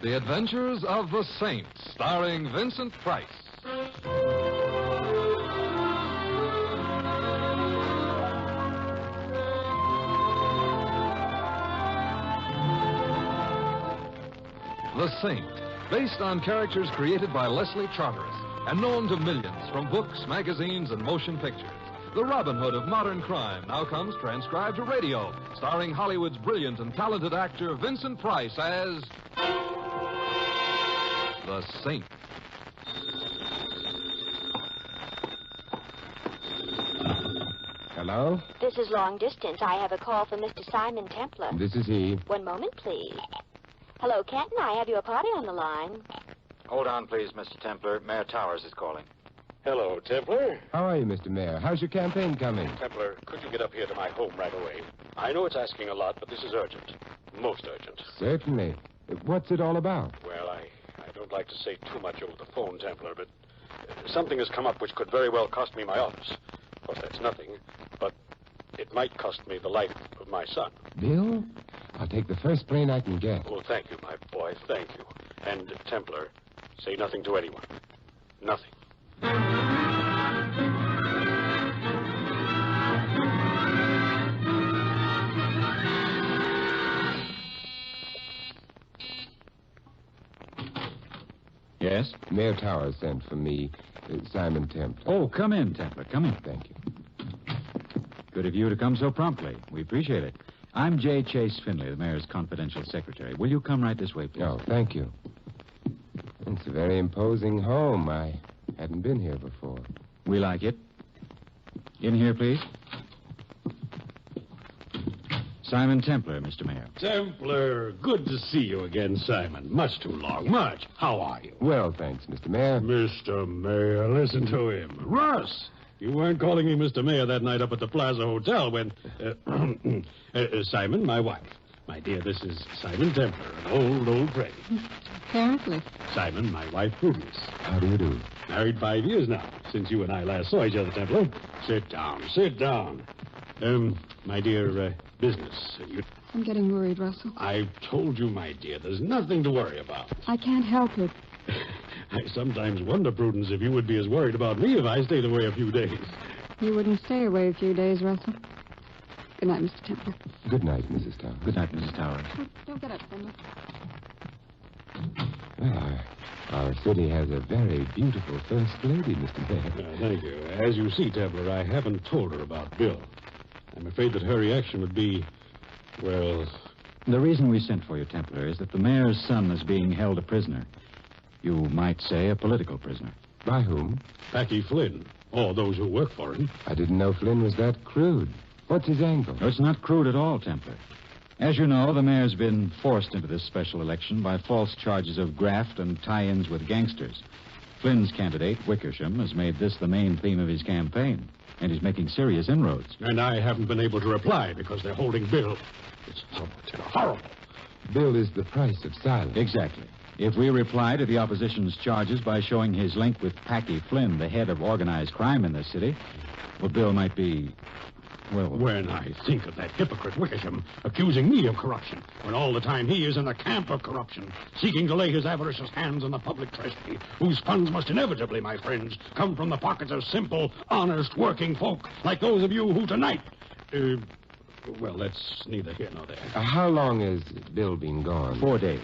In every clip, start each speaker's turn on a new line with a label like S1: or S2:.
S1: The Adventures of the Saint, starring Vincent Price. The Saint, based on characters created by Leslie Charteris and known to millions from books, magazines, and motion pictures. The Robin Hood of modern crime now comes transcribed to radio, starring Hollywood's brilliant and talented actor Vincent Price as the Saint.
S2: Hello?
S3: This is long distance. I have a call from Mr. Simon Templar.
S2: This is he.
S3: One moment, please. Hello, Kenton. I have your party on the line.
S4: Hold on, please, Mr. Templar. Mayor Towers is calling.
S5: Hello, Templar.
S2: How are you, Mr. Mayor? How's your campaign coming?
S5: Templar, could you get up here to my home right away? I know it's asking a lot, but this is urgent. Most urgent.
S2: Certainly. What's it all about?
S5: Well, I don't like to say too much over the phone, Templar, but something has come up which could very well cost me my office. Of course, that's nothing, but it might cost me the life of my son.
S2: Bill? I'll take the first plane I can get.
S5: Well, thank you, my boy, thank you. And, Templar, say nothing to anyone. Nothing.
S6: Yes?
S2: Mayor Towers sent for me, Simon Templar.
S6: Oh, come in, Templar. Come in.
S2: Thank you.
S6: Good of you to come so promptly. We appreciate it. I'm J. Chase Finley, the mayor's confidential secretary. Will you come right this way, please?
S2: Oh, thank you. It's a very imposing home. I hadn't been here before.
S6: We like it. In here, please. Simon Templar, Mr. Mayor.
S5: Templar, good to see you again, Simon. Much too long, much. How are you?
S2: Well, thanks, Mr. Mayor.
S5: Mr. Mayor, listen to him. Russ, you weren't calling me Mr. Mayor that night up at the Plaza Hotel when... Simon, my wife. My dear, this is Simon Templar, an old friend.
S7: Apparently.
S5: Simon, my wife, Prudence.
S2: How do you do?
S5: Married 5 years now, since you and I last saw each other, Templar. Sit down, sit down. My dear, business.
S7: I'm getting worried, Russell.
S5: I've told you, my dear, there's nothing to worry about.
S7: I can't help it.
S5: I sometimes wonder, Prudence, if you would be as worried about me if I stayed away a few days.
S7: You wouldn't stay away a few days, Russell. Good night, Mr. Templar.
S2: Good night, Mrs. Towers.
S6: Good night, Mrs. Towers.
S7: Oh, don't get up, Finley.
S2: Well, our city has a very beautiful first lady, Mr. Mayor.
S5: Thank you. As you see, Templar, I haven't told her about Bill. I'm afraid that her reaction would be, well...
S6: The reason we sent for you, Templar, is that the mayor's son is being held a prisoner. You might say a political prisoner.
S2: By whom?
S5: Packy Flynn, or those who work for him.
S2: I didn't know Flynn was that crude. What's his angle?
S6: No, it's not crude at all, Templar. As you know, the mayor's been forced into this special election by false charges of graft and tie-ins with gangsters. Flynn's candidate, Wickersham, has made this the main theme of his campaign, and he's making serious inroads.
S5: And I haven't been able to reply because they're holding Bill. It's horrible, Templar, horrible.
S2: Bill is the price of silence.
S6: Exactly. If we reply to the opposition's charges by showing his link with Packy Flynn, the head of organized crime in this city, well, Bill might be... Well,
S5: when I think of that hypocrite Wickersham accusing me of corruption, when all the time he is in the camp of corruption, seeking to lay his avaricious hands on the public treasury, whose funds must inevitably, my friends, come from the pockets of simple, honest, working folk like those of you who tonight... well, that's neither here nor there.
S2: How long has Bill been gone?
S6: 4 days.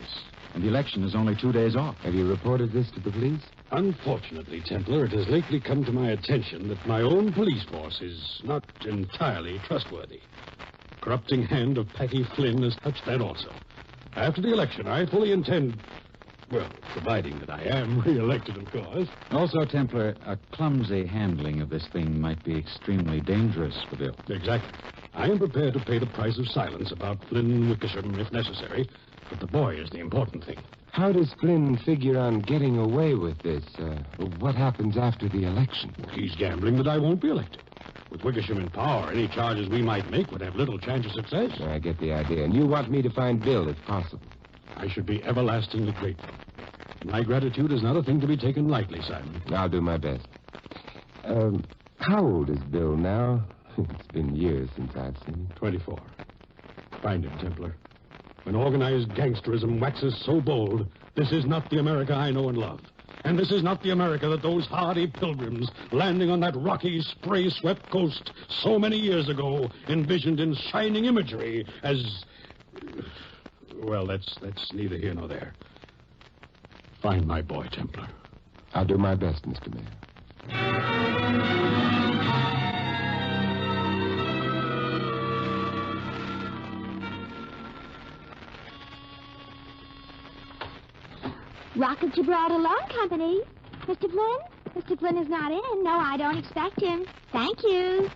S6: And the election is only 2 days off.
S2: Have you reported this to the police?
S5: Unfortunately, Templar, it has lately come to my attention that my own police force is not entirely trustworthy. The corrupting hand of Packy Flynn has touched that also. After the election, I fully intend... Well, providing that I am re-elected, of course.
S6: Also, Templar, a clumsy handling of this thing might be extremely dangerous for Bill.
S5: Exactly. I am prepared to pay the price of silence about Flynn and Wickersham, if necessary, but the boy is the important thing.
S2: How does Flynn figure on getting away with this? What happens after the election?
S5: He's gambling that I won't be elected. With Wickersham in power, any charges we might make would have little chance of success.
S2: I get the idea. And you want me to find Bill, if possible.
S5: I should be everlastingly grateful. My gratitude is not a thing to be taken lightly, Simon.
S2: I'll do my best. How old is Bill now? It's been years since I've seen him.
S5: 24. Find him, Templar. When organized gangsterism waxes so bold, this is not the America I know and love. And this is not the America that those hardy pilgrims landing on that rocky, spray-swept coast so many years ago envisioned in shining imagery as... Well, that's neither here nor there. Find my boy, Templar.
S2: I'll do my best, Mr. Mayor.
S3: Rocket Gibraltar Loan Company. Mr. Flynn? Mr. Flynn is not in. No, I don't expect him. Thank you.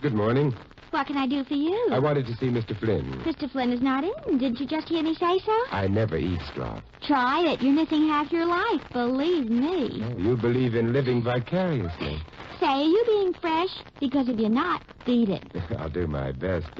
S2: Good morning.
S3: What can I do for you?
S2: I wanted to see Mr. Flynn.
S3: Mr. Flynn is not in. Didn't you just hear me say so?
S2: I never eavesdrop.
S3: Try it. You're missing half your life. Believe me.
S2: Oh, you believe in living vicariously.
S3: Say, are you being fresh? Because if you're not, beat it.
S2: I'll do my best.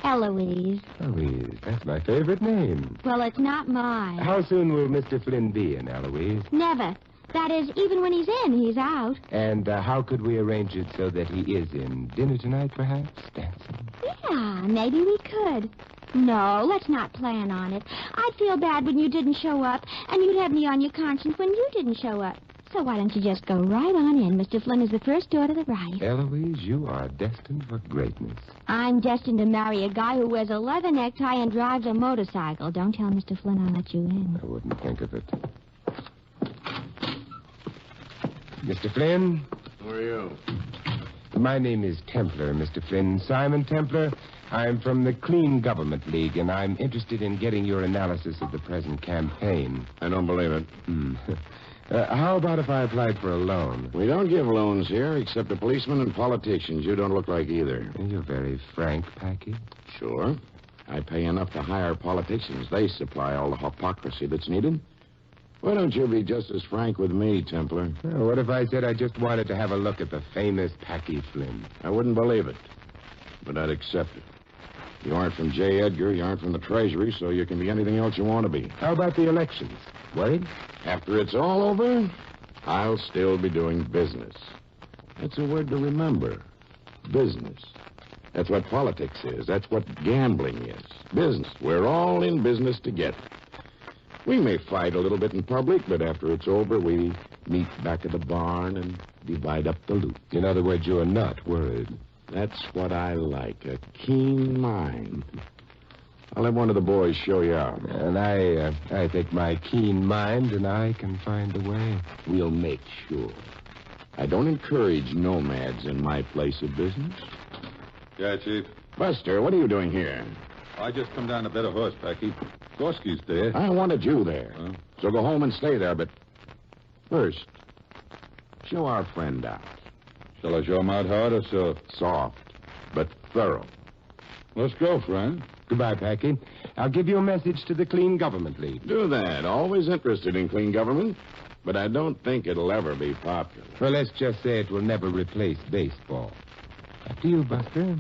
S3: Eloise.
S2: Eloise, that's my favorite name.
S3: Well, it's not mine.
S2: How soon will Mr. Flynn be in, Eloise?
S3: Never. That is, even when he's in, he's out.
S2: And how could we arrange it so that he is in? Dinner tonight, perhaps? Dancing?
S3: Yeah, maybe we could. No, let's not plan on it. I'd feel bad when you didn't show up, and you'd have me on your conscience when you didn't show up. So why don't you just go right on in? Mr. Flynn is the first door to the right.
S2: Eloise, you are destined for greatness.
S3: I'm destined to marry a guy who wears a leather necktie and drives a motorcycle. Don't tell Mr. Flynn I'll let you in.
S2: I wouldn't think of it. Mr. Flynn?
S8: Who are you?
S2: My name is Templar, Mr. Flynn. Simon Templar. I'm from the Clean Government League, and I'm interested in getting your analysis of the present campaign.
S8: I don't believe it.
S2: How about if I applied for a loan?
S8: We don't give loans here, except to policemen and politicians. You don't look like either.
S2: You're very frank, Packy.
S8: Sure. I pay enough to hire politicians. They supply all the hypocrisy that's needed. Why don't you be just as frank with me, Templar?
S2: Well, what if I said I just wanted to have a look at the famous Packy Flynn?
S8: I wouldn't believe it, but I'd accept it. You aren't from J. Edgar, you aren't from the Treasury, so you can be anything else you want to be.
S2: How about the elections? Worried?
S8: After it's all over, I'll still be doing business. That's a word to remember. Business. That's what politics is. That's what gambling is. Business. We're all in business together. We may fight a little bit in public, but after it's over, we meet back at the barn and divide up the loot.
S2: In other words, you're not worried.
S8: That's what I like, a keen mind. I'll have one of the boys show you out.
S2: And I think my keen mind and I can find a way.
S8: We'll make sure. I don't encourage nomads in my place of business.
S9: Yeah, Chief.
S8: Buster, what are you doing here?
S9: I just come down to bet a horse, Packy. Gorski's there.
S8: I wanted you there.
S9: Huh?
S8: So go home and stay there, but first, show our friend out.
S9: Shall I show him out hard or so?
S8: Soft, but thorough.
S9: Let's go, friend.
S2: Goodbye, Packy. I'll give you a message to the Clean Government League.
S8: Do that. Always interested in clean government, but I don't think it'll ever be popular.
S2: Well, let's just say it will never replace baseball. Up to you, Buster.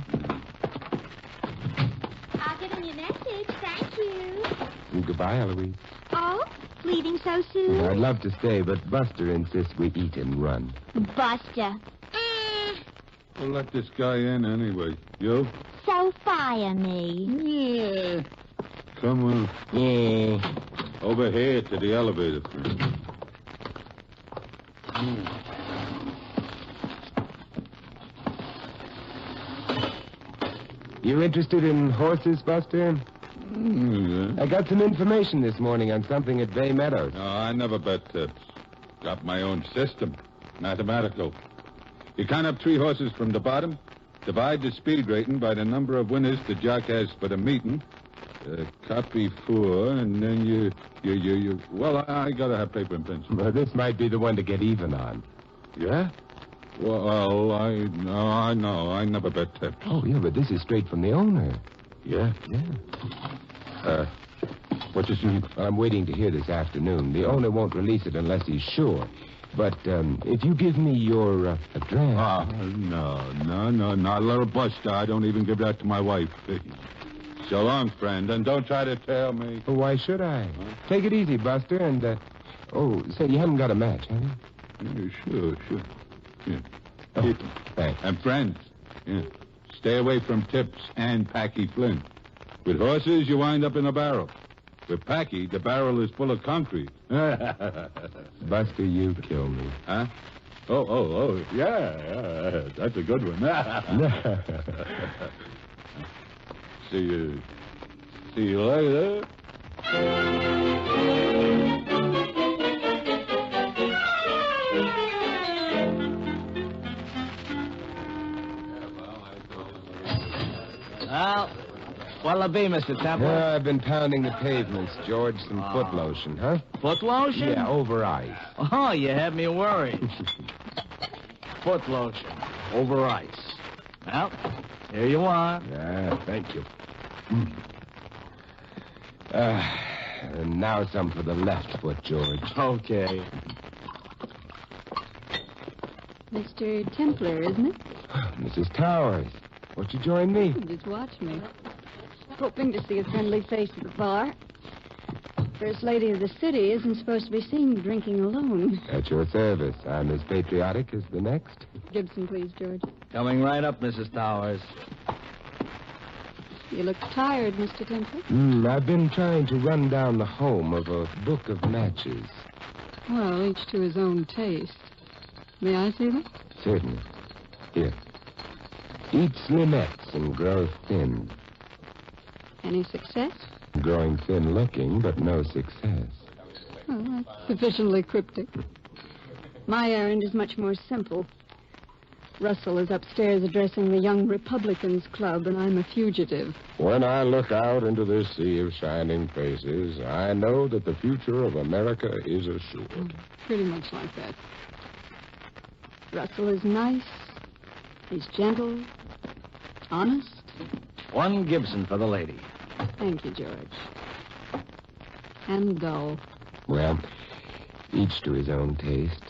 S3: I'll give him your message. Thank you.
S2: And goodbye, Eloise.
S3: Oh, leaving so soon?
S2: I'd love to stay, but Buster insists we eat and run.
S3: Buster.
S9: We'll let this guy in anyway. You?
S3: So fire me.
S9: Yeah. Come on.
S8: Yeah.
S9: Over here to the elevator, friend.
S2: You interested in horses, Buster?
S9: Yeah.
S2: I got some information this morning on something at Bay Meadows.
S9: No, I never bet tips. Got my own system. Mathematical. You count up 3 horses from the bottom, divide the speed rating by the number of winners the jock has for the meeting, copy 4, and then you... Well, I gotta have paper and pencil.
S2: Well, this might be the one to get even on.
S9: Yeah? Well, I know. I never bet tips.
S2: Oh, yeah, but this is straight from the owner.
S9: Yeah?
S2: Yeah.
S9: What's his name?
S2: I'm waiting to hear this afternoon. The owner won't release it unless he's sure. But if you give me your address...
S9: No, not a little Buster. I don't even give that to my wife. So long, friend, and don't try to tell me.
S2: Well, why should I? Huh? Take it easy, Buster, and... say, you haven't got a match, have you?
S9: Yeah, sure. Yeah.
S2: Oh, thanks.
S9: And friends, yeah. Stay away from Tips and Packy Flynn. With horses, you wind up in a barrel. With Packy, the barrel is full of concrete.
S2: Buster, you kill me.
S9: Huh? Oh, yeah, that's a good one. See you later.
S10: Well, what'll it be, Mr. Temple?
S2: I've been pounding the pavements, George. Some foot lotion, huh?
S10: Foot lotion?
S2: Yeah, over ice.
S10: Oh, you had me worried. Foot lotion. Over ice. Well, here you are.
S2: Yeah, thank you. And now some for the left foot, George.
S10: Okay.
S7: Mr. Templar, isn't it?
S2: Mrs. Towers, won't you join me?
S7: Just watch me. Hoping to see a friendly face at the bar. First lady of the city isn't supposed to be seen drinking alone.
S2: At your service. I'm as patriotic as the next.
S7: Gibson, please, George.
S10: Coming right up, Mrs. Towers.
S7: You look tired, Mr. Templar.
S2: I've been trying to run down the home of a book of matches.
S7: Well, each to his own taste. May I see them?
S2: Certainly. Here. Eat slimettes and grow thin.
S7: Any success?
S2: Growing thin-looking, but no success.
S7: Well, that's sufficiently cryptic. My errand is much more simple. Russell is upstairs addressing the Young Republicans Club, and I'm a fugitive.
S8: When I look out into this sea of shining faces, I know that the future of America is assured.
S7: Pretty much like that. Russell is nice. He's gentle. Honest.
S10: One Gibson for the lady.
S7: Thank you, George. And dull.
S2: Well, each to his own taste.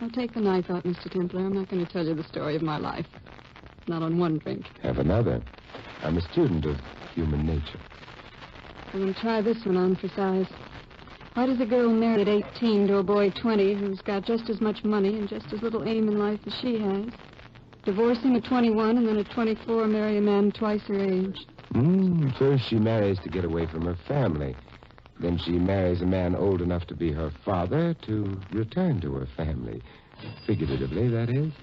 S7: I'll take the knife out, Mr. Templar. I'm not going to tell you the story of my life. Not on one drink.
S2: Have another. I'm a student of human nature.
S7: I'm going to try this one on for size. Why does a girl marry at 18 to a boy 20 who's got just as much money and just as little aim in life as she has? Divorce him at 21 and then at 24 marry a man twice her age.
S2: First she marries to get away from her family. Then she marries a man old enough to be her father to return to her family. Figuratively, that is.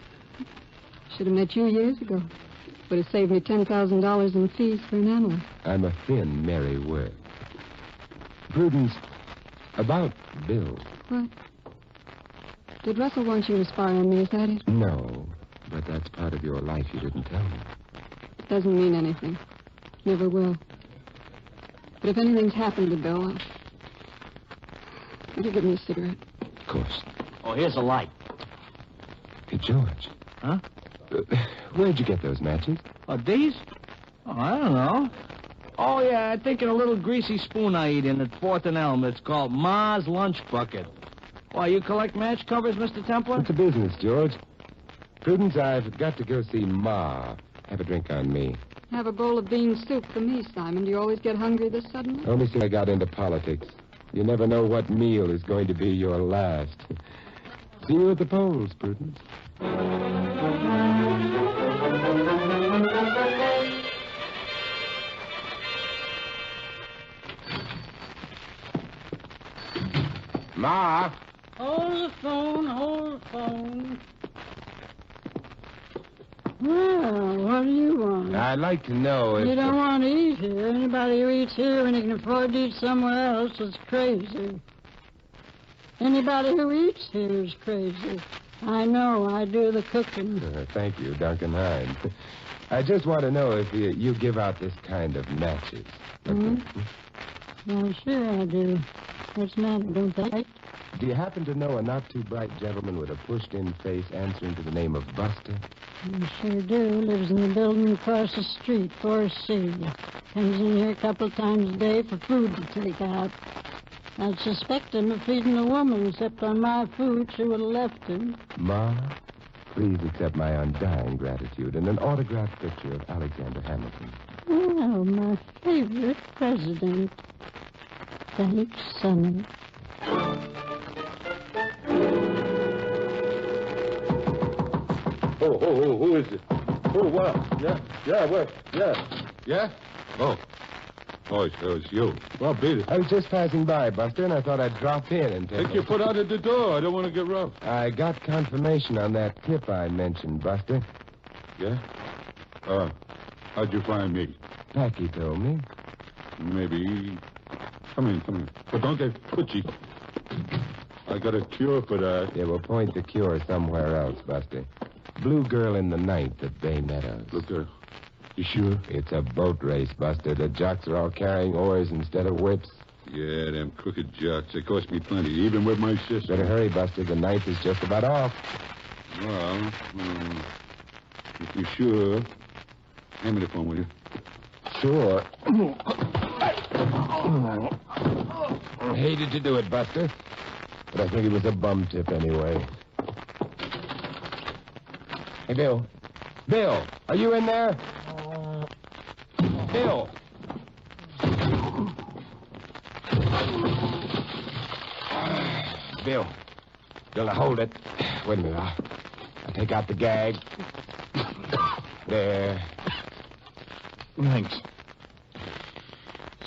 S7: Should have met you years ago. Would have saved me $10,000 in fees for an animal.
S2: I'm a thin, merry word. Prudence, about Bill.
S7: What? Did Russell want you to spy on me, is that it?
S2: No, but that's part of your life you didn't tell me.
S7: Doesn't mean anything. Never will. But if anything's happened to Bill, would you give me a cigarette?
S2: Of course.
S10: Oh, here's a light.
S2: Hey, George.
S10: Huh?
S2: Where'd you get those matches?
S10: Oh, these? Oh, I don't know. Oh, yeah, I think in a little greasy spoon I eat in at 4th and Elm. It's called Ma's Lunch Bucket. Why, you collect match covers, Mr. Templar?
S2: It's a business, George. Prudence, I've got to go see Ma. Have a drink on me.
S7: Have a bowl of bean soup for me, Simon. Do you always get hungry this suddenly?
S2: Only since I got into politics. You never know what meal is going to be your last. See you at the polls, Prudence. Ma!
S11: Hold the phone. Well, what do you want?
S2: I'd like to know if...
S11: You don't want to eat here. Anybody who eats here when he can afford to eat somewhere else is crazy. Anybody who eats here is crazy. I know. I do the cooking.
S2: Thank you, Duncan Hines. I just want to know if you give out this kind of matches.
S11: Well, sure I do. What's the matter, don't they?
S2: Do you happen to know a not-too-bright gentleman with a pushed-in face answering to the name of Buster?
S11: I sure do. Lives in the building across the street, 4C. Comes in here a couple of times a day for food to take out. I'd suspect him of feeding a woman, except on my food she would have left him.
S2: Ma, please accept my undying gratitude and an autographed picture of Alexander Hamilton.
S11: Oh, my favorite president. Thanks, Sonny.
S8: Who is it? Oh, wow. Yeah, what? Yeah.
S9: Yeah? Oh. Oh, it's you. Well, beat it.
S2: I was just passing by, Buster, and I thought I'd drop in and
S9: Take your foot out of the door. I don't want to get rough.
S2: I got confirmation on that tip I mentioned, Buster.
S9: Yeah? How'd you find me?
S2: Packy told me.
S9: Maybe. Come in. But don't get twitchy. I got a cure for that.
S2: Yeah, we'll point the cure somewhere else, Buster. Blue Girl in the Night at Bay Meadows.
S9: Look there. You sure?
S2: It's a boat race, Buster. The jocks are all carrying oars instead of whips.
S9: Yeah, them crooked jocks. They cost me plenty, even with my sister.
S2: Better hurry, Buster. The ninth is just about off.
S9: Well, if you're sure, hand me the phone, will you?
S2: Sure. I hated to do it, Buster. But I think it was a bum tip anyway. Hey, Bill. Bill, are you in there? Bill. Bill. Bill, now hold it. Wait a minute. I'll take out the gag. There.
S8: Thanks.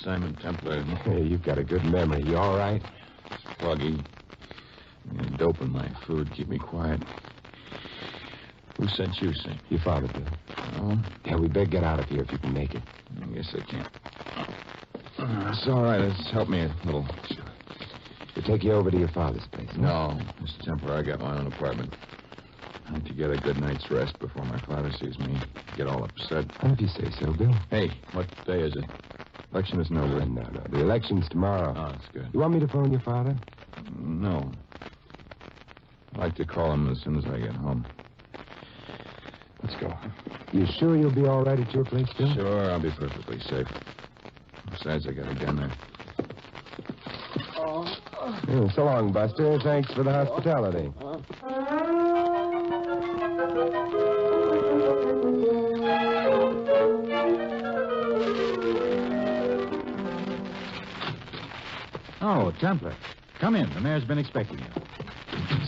S8: Simon Templar.
S2: Hey, you've got a good memory. You all right?
S8: Foggy. Dope in my food. Keep me quiet. Who sent you, Sim?
S2: Your father, Bill.
S8: Oh?
S2: Yeah, we better get out of here if you can make it.
S8: I guess I can't. It's all right. It's helped me a little.
S2: Sure. We'll take you over to your father's place.
S8: No, Mr. Templar, I got my own apartment. I need to get a good night's rest before my father sees me get all upset.
S2: If you say so, Bill.
S8: Hey, what day is it? Election isn't over.
S2: No. The election's tomorrow.
S8: Oh, that's good.
S2: You want me to phone your father?
S8: No. I'd like to call him as soon as I get home. Let's go.
S2: You sure you'll be all right at your place, Bill?
S8: Sure, I'll be perfectly safe. Besides, I got a gun there.
S2: So long, Buster. Thanks for the hospitality.
S6: Oh, Templar. Come in. The mayor's been expecting you.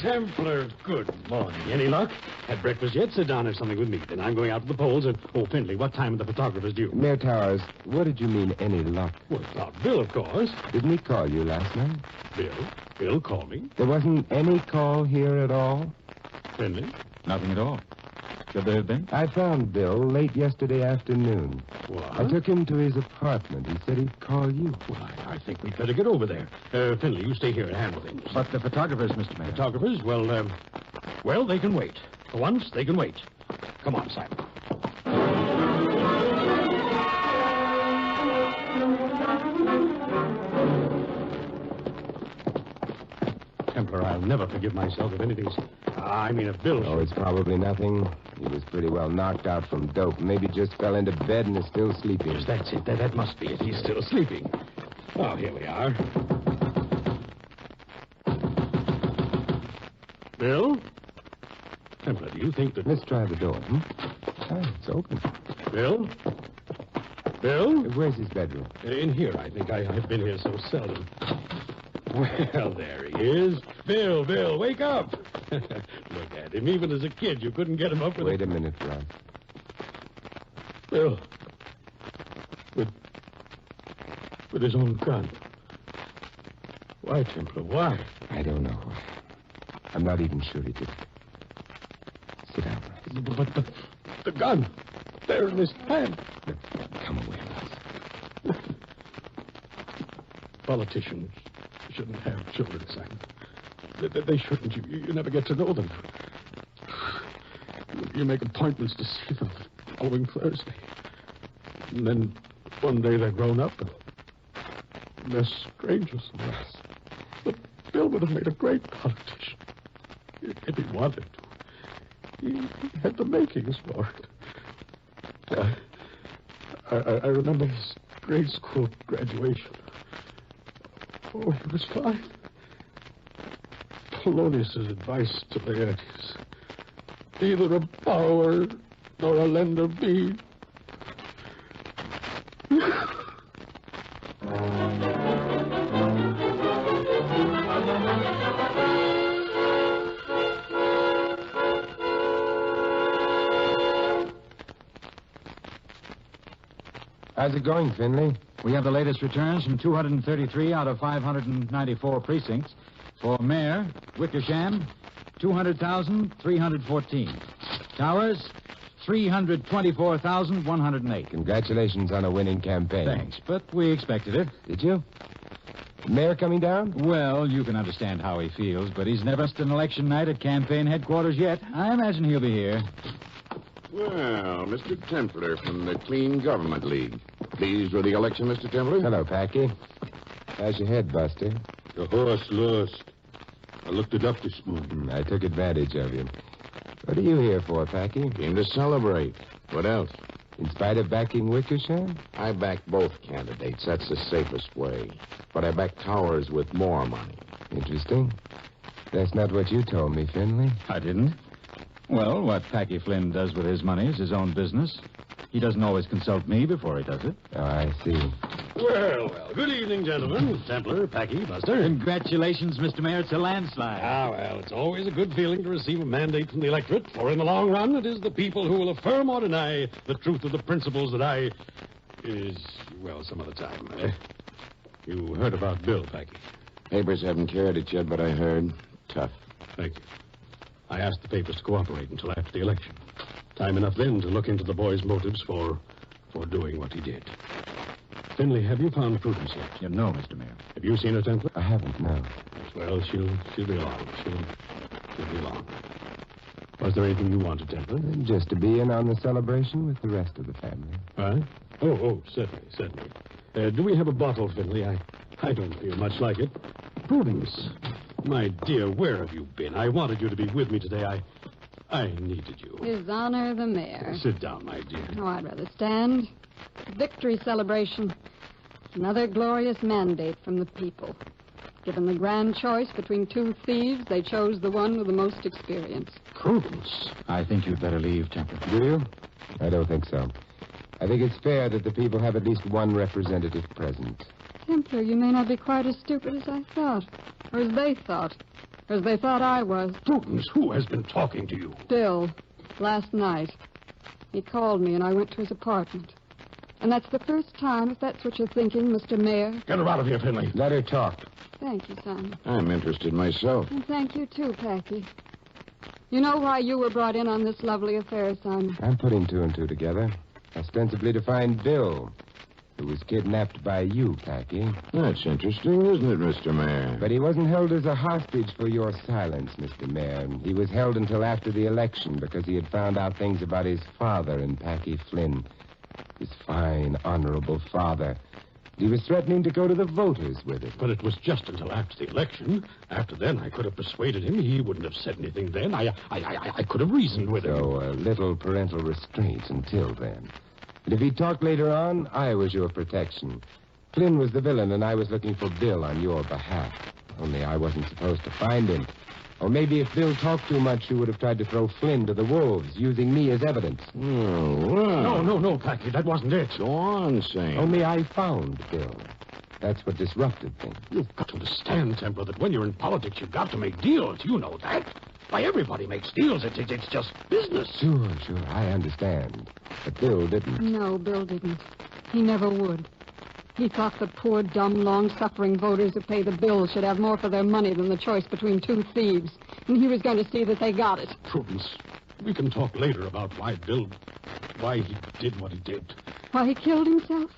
S5: Templar, good morning. Any luck? Had breakfast yet? Sit down and have something with me. Then I'm going out to the polls and... Oh, Findlay, what time are the photographers due?
S2: Mayor Towers, what did you mean, any luck?
S5: Well, about Bill, of course.
S2: Didn't he call you last night?
S5: Bill called me.
S2: There wasn't any call here at all?
S5: Findlay?
S6: Nothing at all. Should there have been?
S2: I found Bill late yesterday afternoon.
S5: What?
S2: I took him to his apartment. He said he'd call you.
S5: Well, I think we'd better get over there. Findlay, you stay here and handle things.
S6: But the photographers, Mr. Mayor.
S5: Photographers? Well, they can wait. For once, they can wait. Come on, Simon. Templar, I'll never forgive myself if anything's... if Bill...
S2: Oh, it's probably nothing. He was pretty well knocked out from dope. Maybe just fell into bed and is still sleeping.
S5: Yes, that's it. That must be it. He's still sleeping. Oh, here we are. Bill? Templar, do you think that...
S2: Let's try the door. It's open.
S5: Bill? Bill?
S2: Where's his bedroom?
S5: In here, I think. I've been here so seldom. Well, there he is. Bill, wake up. Look at him. Even as a kid, you couldn't get him up with...
S2: Wait a minute, Ross.
S5: Bill. With his own gun. Why, Templar, why?
S2: I don't know. I'm not even sure he did it. Sit down, Ross.
S5: But the gun, there in his hand.
S2: Come away, Ross.
S5: Politicians shouldn't have children, Simon. They shouldn't. You never get to know them. You make appointments to see them the following Thursday. And then one day they're grown up and they're strangers to us. But Bill would have made a great politician if he wanted to. He had the makings for it. I remember his grade school graduation. Oh, he was fine. Polonius's advice to Laertes. Neither a borrower nor a lender be.
S2: How's it going, Findlay?
S6: We have the latest returns from 233 out of 594 precincts. For Mayor, Wickersham, 200,314. Towers, 324,108.
S2: Congratulations on a winning campaign.
S6: Thanks, but we expected it.
S2: Did you? Mayor coming down?
S6: Well, you can understand how he feels, but he's never missed an election night at campaign headquarters yet. I imagine he'll be here.
S8: Well, Mr. Templer from the Clean Government League. Pleased with the election, Mr. Templer?
S2: Hello, Packy. How's your head, Buster?
S9: The horse lost. I looked it up this morning.
S2: I took advantage of you. What are you here for, Packy?
S8: Came to celebrate. What else?
S2: In spite of backing Wickersham?
S8: I back both candidates. That's the safest way. But I back Towers with more money.
S2: Interesting. That's not what you told me, Finley.
S6: I didn't. Well, what Packy Flynn does with his money is his own business. He doesn't always consult me before he does it.
S2: Oh, I see.
S5: Well. Good evening, gentlemen. Templer, Packy, Buster.
S6: Congratulations, Mr. Mayor. It's a landslide.
S5: Well, it's always a good feeling to receive a mandate from the electorate, for in the long run, it is the people who will affirm or deny the truth of the principles that some other time. You heard about Bill, Packy.
S8: Papers haven't carried it yet, but I heard. Tough.
S5: Thank you. I asked the papers to cooperate until after the election. Time enough then to look into the boy's motives for doing what he did. Finley, have you found Prudence yet?
S6: No, Mr. Mayor.
S5: Have you seen her, Templer?
S2: I haven't, no.
S5: Well, she'll be along. She'll be along. Was there anything you wanted, Templer?
S2: Just to be in on the celebration with the rest of the family.
S5: Huh? Oh, certainly. Do we have a bottle, Finley? I don't feel much like it. Prudence, my dear, where have you been? I wanted you to be with me today. I needed you.
S7: His Honor the Mayor.
S5: Sit down, my dear.
S7: Oh, I'd rather stand. Victory celebration. Another glorious mandate from the people. Given the grand choice between two thieves, they chose the one with the most experience.
S5: Prudence.
S6: I think you'd better leave, Templer.
S2: Do you? I don't think so. I think it's fair that the people have at least one representative present.
S7: Templer, you may not be quite as stupid as I thought. Or as they thought. Or as they thought I was.
S5: Prudence, who has been talking to you?
S7: Bill. Last night. He called me and I went to his apartment. And that's the first time, if that's what you're thinking, Mr. Mayor.
S5: Get her out of here, Finley.
S2: Let her talk.
S7: Thank you, Simon.
S8: I'm interested myself.
S7: And thank you, too, Packy. You know why you were brought in on this lovely affair, Simon?
S2: I'm putting two and two together. Ostensibly to find Bill, who was kidnapped by you, Packy.
S8: That's interesting, isn't it, Mr. Mayor?
S2: But he wasn't held as a hostage for your silence, Mr. Mayor. He was held until after the election because he had found out things about his father and Packy Flynn. His fine, honorable father. He was threatening to go to the voters with it.
S5: But it was just until after the election. After then, I could have persuaded him. He wouldn't have said anything then. I could have reasoned with him.
S2: So a little parental restraint until then. And if he talked later on, I was your protection. Flynn was the villain, and I was looking for Bill on your behalf. Only I wasn't supposed to find him. Or maybe if Bill talked too much, you would have tried to throw Flynn to the wolves, using me as evidence.
S8: Oh, well.
S5: No, Packy, that wasn't it.
S8: Go on, Sam.
S2: Only I found Bill. That's what disrupted things.
S5: You've got to understand, Templer, that when you're in politics, you've got to make deals. You know that. Why, everybody makes deals. It's just business.
S2: Sure, I understand. But Bill didn't.
S7: No, Bill didn't. He never would. He thought the poor, dumb, long-suffering voters who pay the bills should have more for their money than the choice between two thieves. And he was going to see that they got it.
S5: Prudence, we can talk later about why he did what he did.
S7: Why he killed himself?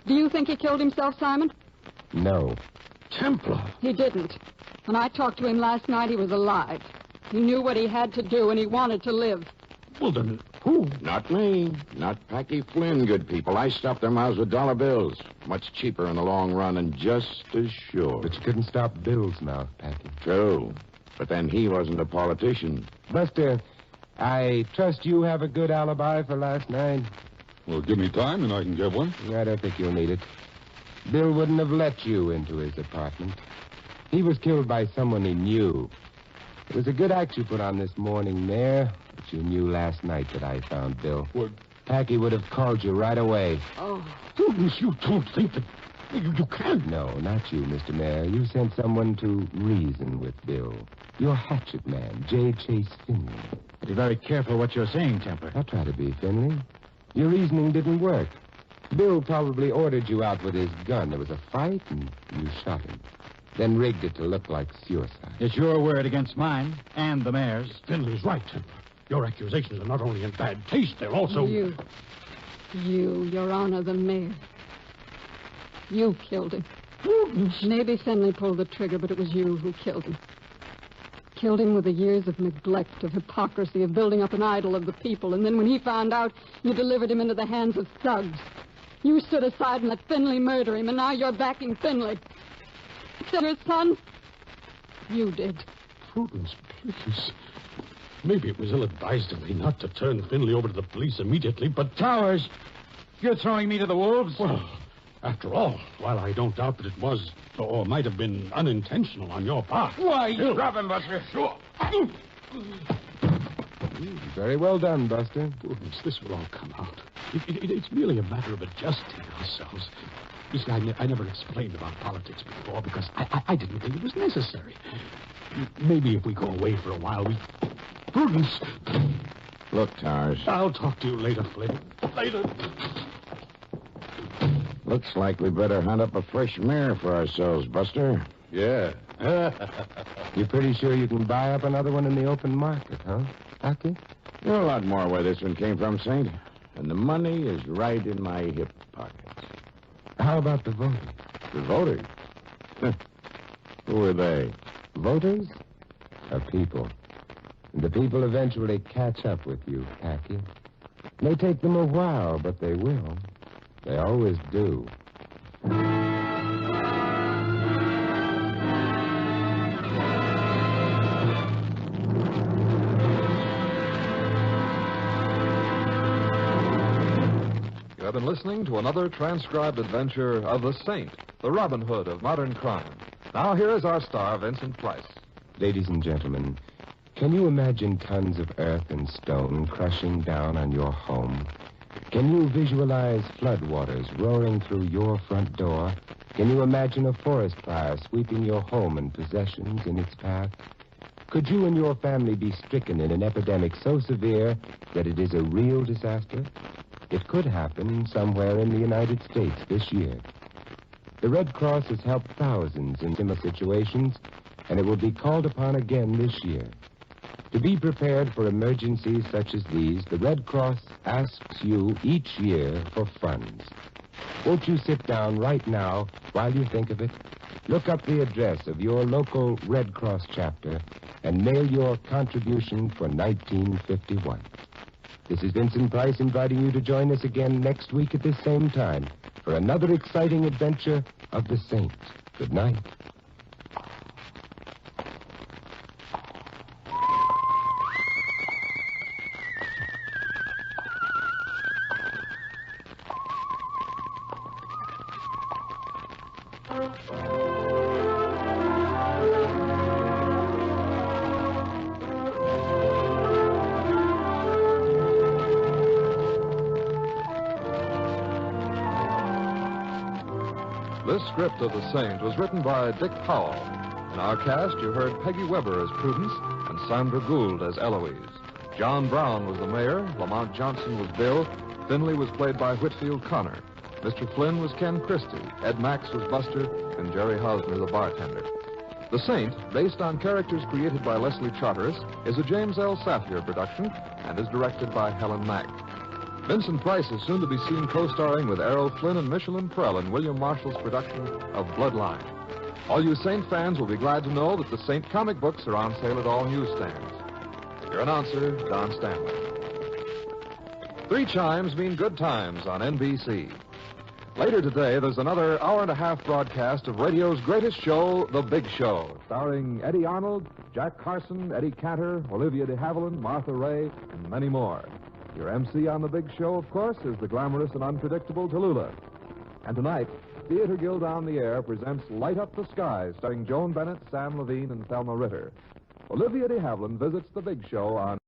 S7: Do you think he killed himself, Simon?
S2: No.
S5: Templar.
S7: He didn't. When I talked to him last night, he was alive. He knew what he had to do, and he wanted to live.
S5: Well, then, who?
S8: Not me. Not Packy Flynn, good people. I stuffed their mouths with dollar bills. Much cheaper in the long run and just as sure.
S2: But you couldn't stop Bill's mouth, Packy.
S8: True. But then he wasn't a politician.
S2: Buster, I trust you have a good alibi for last night.
S9: Well, give me time and I can get one.
S2: I don't think you'll need it. Bill wouldn't have let you into his apartment. He was killed by someone he knew. It was a good act you put on this morning, Mayor. But you knew last night that I found Bill.
S5: What?
S2: Packy would have called you right away.
S7: Oh.
S5: Prudence, you don't think that... You can't.
S2: No, not you, Mr. Mayor. You sent someone to reason with Bill. Your hatchet man, J. Chase Finley.
S6: Be very careful what you're saying, Templer.
S2: I'll try to be, Finley. Your reasoning didn't work. Bill probably ordered you out with his gun. There was a fight, and you shot him. Then rigged it to look like suicide.
S6: It's your word against mine and the mayor's.
S5: Finley's right, Templar. Your accusations are not only in bad taste, they're also...
S7: You, Your Honor, the mayor. You killed him. Maybe Finley pulled the trigger, but it was you who killed him. Killed him with the years of neglect, of hypocrisy, of building up an idol of the people. And then when he found out, you delivered him into the hands of thugs. You stood aside and let Finley murder him, and now you're backing Finley. Except your son, you did.
S5: Prudence, please. Maybe it was ill-advised of me not to turn Finley over to the police immediately, but...
S6: Towers, you're throwing me to the wolves?
S5: Well, after all, while I don't doubt that it was or might have been unintentional on your part...
S10: Why, grab him, Buster. Sure.
S2: Very well done, Buster.
S5: Prudence, this will all come out. It's merely a matter of adjusting ourselves. You see, I never explained about politics before because I didn't think it was necessary. Maybe if we go away for a while, we... Prudence!
S8: Look, Towers.
S5: I'll talk to you later, Flynn. Later.
S8: Looks like we better hunt up a fresh mare for ourselves, Buster.
S9: Yeah.
S2: You're pretty sure you can buy up another one in the open market, huh, Aki?
S8: You know a lot more where this one came from, Saint. And the money is right in my hip pockets.
S2: How about the voters?
S8: The voters? Who are they?
S2: Voters are people. And the people eventually catch up with you, Aki. It may take them a while, but they will. They always do.
S1: You have been listening to another transcribed adventure of the Saint, the Robin Hood of modern crime. Now here is our star, Vincent Price.
S2: Ladies and gentlemen, can you imagine tons of earth and stone crushing down on your home? Can you visualize floodwaters roaring through your front door? Can you imagine a forest fire sweeping your home and possessions in its path? Could you and your family be stricken in an epidemic so severe that it is a real disaster? It could happen somewhere in the United States this year. The Red Cross has helped thousands in similar situations, and it will be called upon again this year. To be prepared for emergencies such as these, the Red Cross asks you each year for funds. Won't you sit down right now while you think of it? Look up the address of your local Red Cross chapter and mail your contribution for 1951. This is Vincent Price inviting you to join us again next week at this same time for another exciting adventure of the Saint. Good night.
S1: This script of The Saint was written by Dick Powell. In our cast, you heard Peggy Weber as Prudence and Sandra Gould as Eloise. John Brown was the mayor, Lamont Johnson was Bill, Finley was played by Whitfield Connor. Mr. Flynn was Ken Christie, Ed Max was Buster, and Jerry Hausner the bartender. The Saint, based on characters created by Leslie Charteris, is a James L. Safier production and is directed by Helen Mack. Vincent Price is soon to be seen co-starring with Errol Flynn and Michelin Prell in William Marshall's production of Bloodline. All you Saint fans will be glad to know that the Saint comic books are on sale at all newsstands. Your announcer, Don Stanley. 3 chimes mean good times on NBC. Later today, there's another hour-and-a-half broadcast of radio's greatest show, The Big Show, starring Eddie Arnold, Jack Carson, Eddie Cantor, Olivia de Havilland, Martha Ray, and many more. Your MC on The Big Show, of course, is the glamorous and unpredictable Tallulah. And tonight, Theater Guild on the Air presents Light Up the Sky, starring Joan Bennett, Sam Levine, and Thelma Ritter. Olivia de Havilland visits The Big Show on